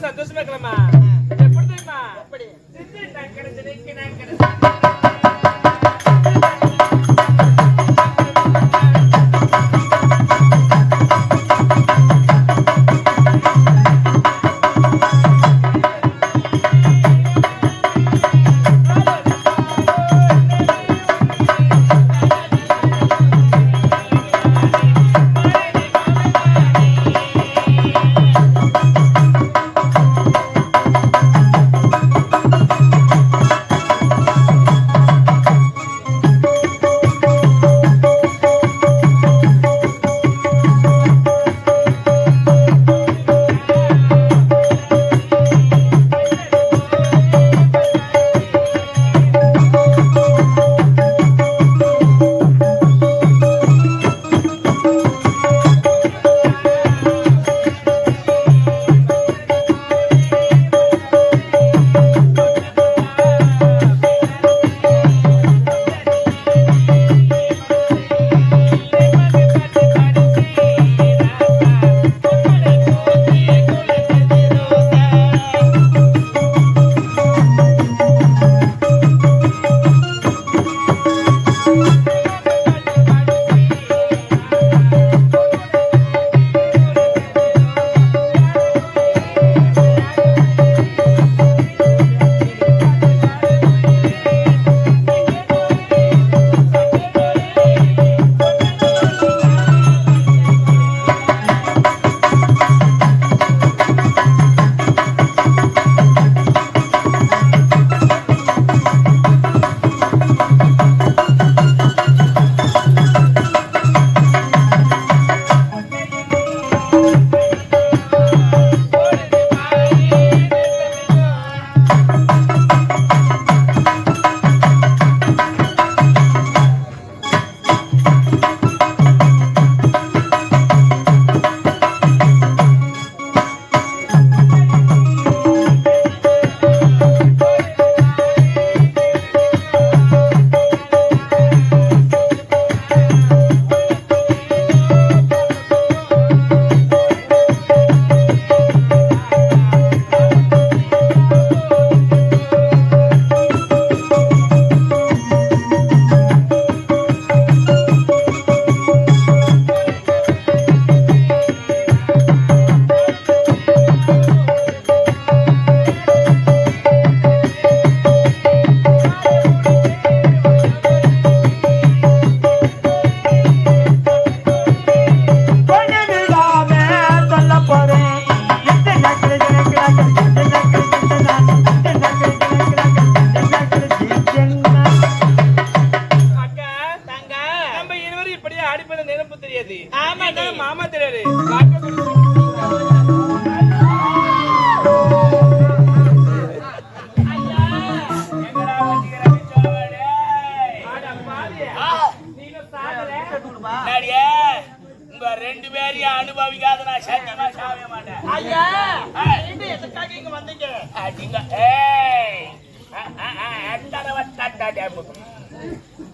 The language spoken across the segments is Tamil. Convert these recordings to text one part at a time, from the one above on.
சந்தோஷமா இருக்கலாமா? எப்படி தெரியுமா? எப்படி நான் கிடைச்சேன் நான் கிடைச்சேன்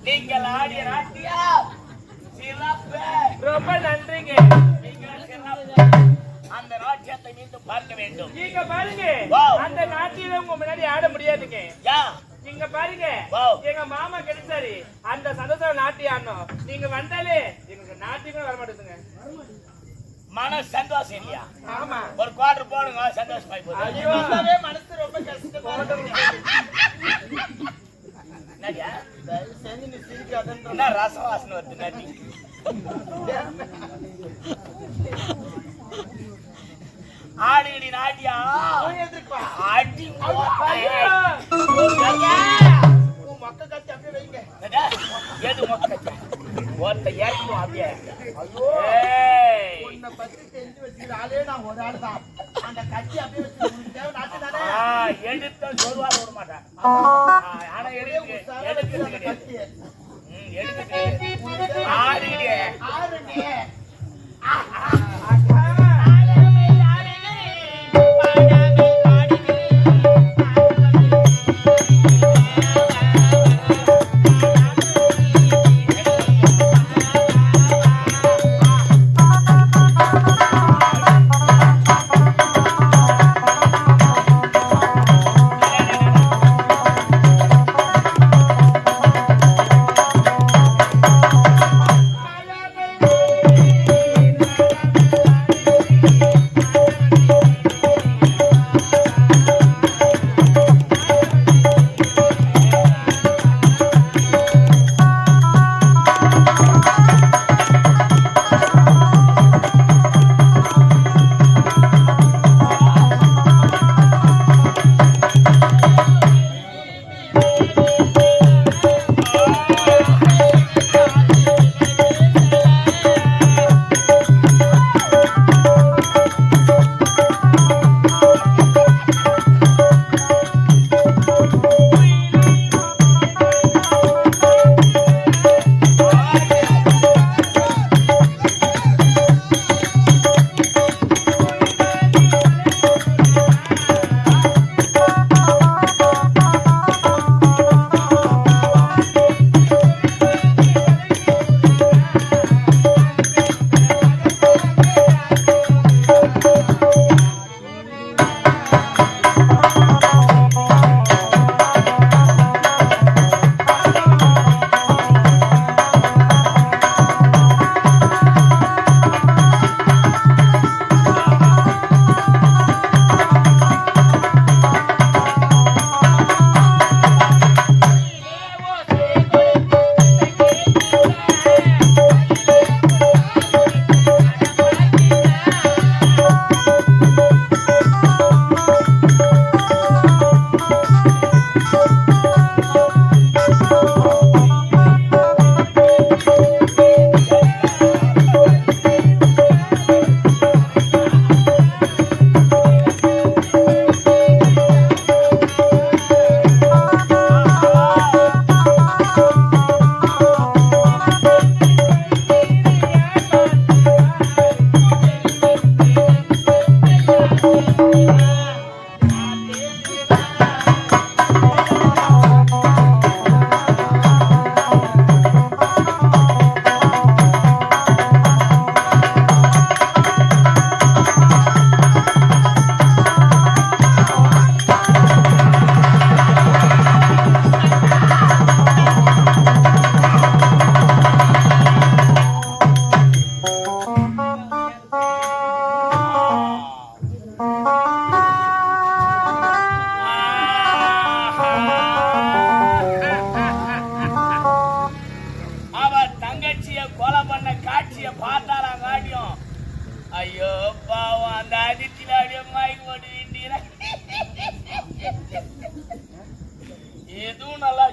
நீங்கள் ஆடிய நாட்டியா சிறப்பு, ரொம்ப நன்றிங்க. அந்த நாட்டியத்தை மீண்டும் பார்க்க வேண்டும். நீங்க பாருங்க, அந்த நாட்டியில உங்க முன்னாடி ஆட முடியாதுங்க. நீங்க பாருங்க, எங்க மாமா கிடைச்சாரு, அந்த சந்தோஷம் நாட்டியம் ஆடணும். நீங்க வந்தாலே எங்களுக்கு நாட்டியமே வர மாட்டேங்குங்க. மன சந்தோஷம் இல்லையா? ஆமா, ஒரு குவார்டர் போடுங்க, சந்தோஷமாயி போகுது. மனசு ரொம்ப கஷ்டப்பட்டு ரசம் வாசனை வருது நாட்டி. ஆடுகடி நாட்டியா அடி மொக்க கத்தி அப்படியே வைங்க. எது மொக்க ஒருத்த ஏற்கும் அப்படியே. உன்னை பத்தி தெரிஞ்சு வச்சுக்கிற ஆளே நான் ஒரு ஆள் தான். அந்த கத்தி அப்படியே வச்சு எடுத்த சொல்வார விட மாட்டேன். ஆனா எடுக்க ஆடுகிட்டே வாட்டியும் ஐயோ பாவம் அந்த அதிர்ச்சியில அப்படியே மயக்க போட்டு வீண்டீங்க எதுவும் நல்லா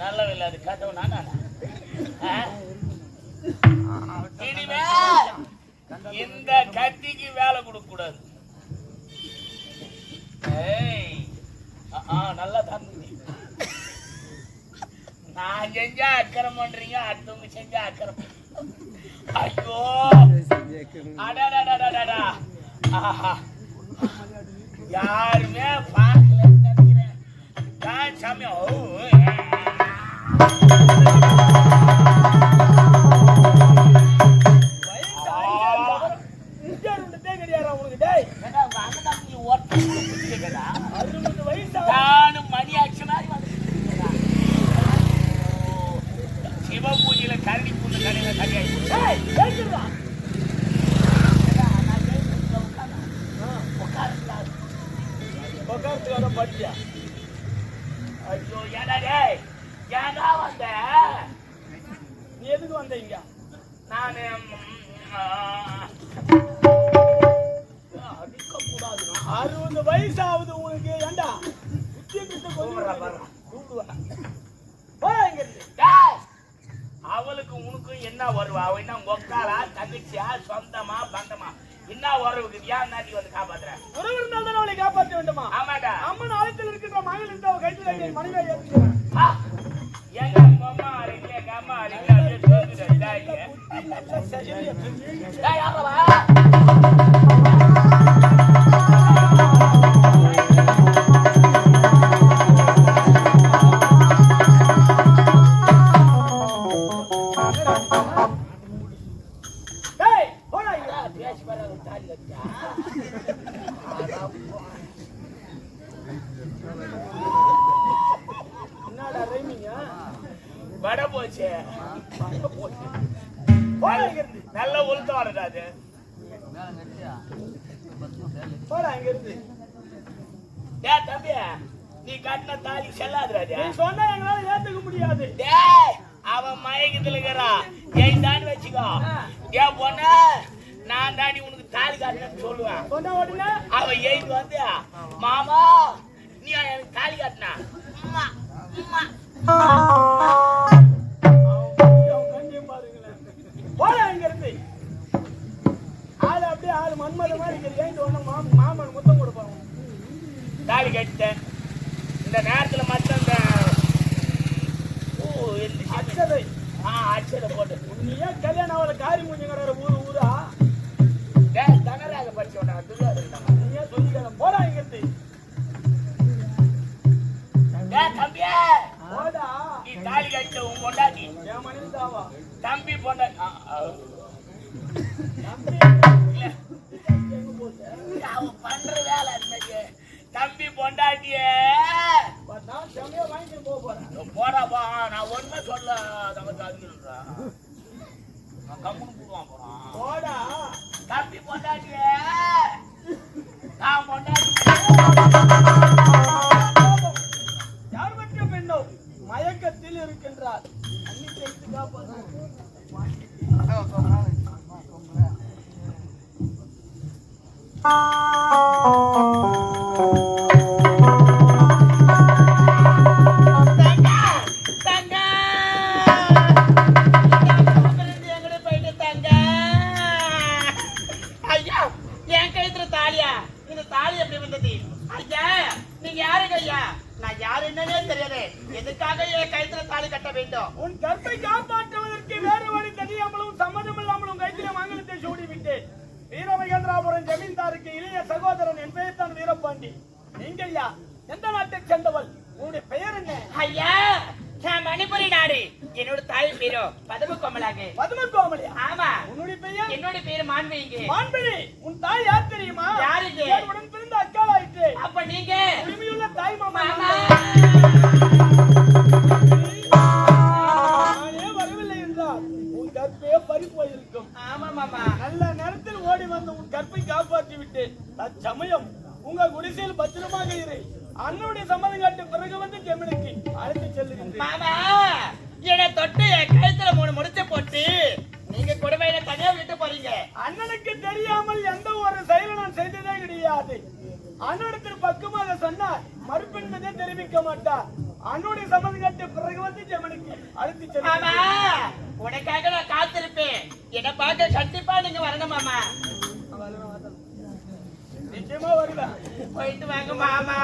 நல்லவில்லை அது கட்டவும் நானா இனிமே இந்த கத்திக்கு வேலை கொடுக்க கூடாது. நல்லா தான் நான் செஞ்சா அக்கறம் பண்றீங்க, அடுத்தவங்க செஞ்சா அக்கறம். ஐயோ அடாடாடாடாடா யாருமே பார்க்கலன்னு நினைக்கிறேன். நான் சமயம் மணி ஆச்சு சிவ பூஜையில கரடி பூண்டு கடையில சரியாயிடும். படிச்சா ஐயோ ஏடா டேய் ஏடா வந்த? நீ எதுக்கு வந்தீங்க? நான் அடிக்க கூடாது. 60 வயசாவது உனக்கு ஏண்டா அவளுக்கு உனக்கு என்ன வருவா? அவ என்ன மொக்காலா தங்கச்சியா சொந்தமா பந்தமா என்ன உறவுக்கு ஏன் நாட்டி வந்து காப்பாத்துற? உறவு இருந்தால் தான் அவளை காப்பாற்ற வேண்டுமா? ஆமாடா. அம்மன் ஆலயத்தில் இருக்கின்ற மகள் இருந்து அவ கைத்துல மனைவியை ஏற்றுக்கிறான். எங்க அம்மா அரைங்க எங்க அம்மா அரைங்க அப்படியே வட போச்சு நல்ல உளுத்த வரடாது தம்பி. நீ கட்டின தாலி செல்லாதுராஜா. நீ சொன்னா எங்களால ஏத்துக்க முடியாது. அவன் மயக்கத்துல இருக்கிறான். ஏன் தான் வச்சுக்கோ. ஏன் பொண்ண நான் தாண்டி உனக்கு தாலி காட்டினு சொல்லுவேன். சொன்ன உடனே அவன் ஏய்க்கு வந்து மாமா நீ எனக்கு தாலி காட்டினா ஆளு அப்படியே ஆளு மன்மத மாதிரி மாமன் முத்தம் கொடுப்பாங்க. தாலி கட்டிட்டேன். இந்த நேரத்துல மட்டும் இந்த அச்சதை அச்சதை போட்டு நீ ஏன் கல்யாணம் அவளை காரி முடிஞ்ச ஊரா தனராக படிச்சோட நீ ஏன் சொல்லி போடா இங்கிருந்து தம்பியா போடா. நீ தாலி கட்ட உன் பொண்டாட்டி என் மனைவி தாவா தம்பி பொண்டாட்டி அவன் பண்ற வேலை இருந்துச்சு. தம்பி பொண்டாட்டிய வாங்கி போறாப்பா. நான் ஒண்ணுமே சொல்ல தவிர்க்கிறா கம்முன்னு போடுவான் போறான். போடா தம்பி பொண்டாட்டிய நான் பொண்டாட்டி யார் பற்றிய பெண்ணோ மயக்கத்தில் இருக்கின்றார். உன் கற்பை காப்பாற்றுவதற்கு வேறு வழி தெரியாமலும் சம்மதமில்லாமலும் கைத்திலே மங்களத்தை சூடிவிட்டு வீரமகேந்திராபுரம் ஜமீன்தாருக்கு இளைய சகோதரன் என் பெயர் தான் வீரபாண்டி. நீங்கள் யா எந்த நாட்டை சேர்ந்தவள்? உன்னுடைய பெயர் என்ன? ஐயா நான் மணிப்புரி நாடு. என்னோட தாய் பேரோ பதும கோமலாக. பதும கோமலி? ஆமா. உன்னுடைய பெயர்? என்னோட பேரு மான்விங்க. மான்விழி. உன் தாய் யார் தெரியுமா? யாருக்கு? உடன் பிறந்த அக்காளாயிற்று. அப்ப நீங்க உரிமையுள்ள தாய் மாமா. பறிப்போயிருக்கும். ஆமா மாமா. நல்ல நேரத்தில் ஓடி வந்து உன் கற்பை காப்பாற்றி விட்டு தற்சமயம் உங்க குடிசையில் பத்திரமாக இரு. அண்ணனுடைய சம்மதம் காட்டு பிறகு வந்து ஜெமினுக்கு அழைத்து செல்லுகிறேன். மாமா என்னை தொட்டு என் கழுத்துல முடியாது. அண்ணனிடத்தில் பக்குவமாக சொன்னார் மறுப்பென்பதை தெரிவிக்க மாட்டார். அண்ணுடைய சம்மதம் கேட்டு பிறகு வந்து ஜெமனுக்கு அழைத்து செல்ல. உனக்காக நான் காத்திருப்பேன். என்ன பார்க்க கண்டிப்பா நீங்க வரணும் மாமா. நிச்சயமா வருவேன். போயிட்டு வாங்க மாமா.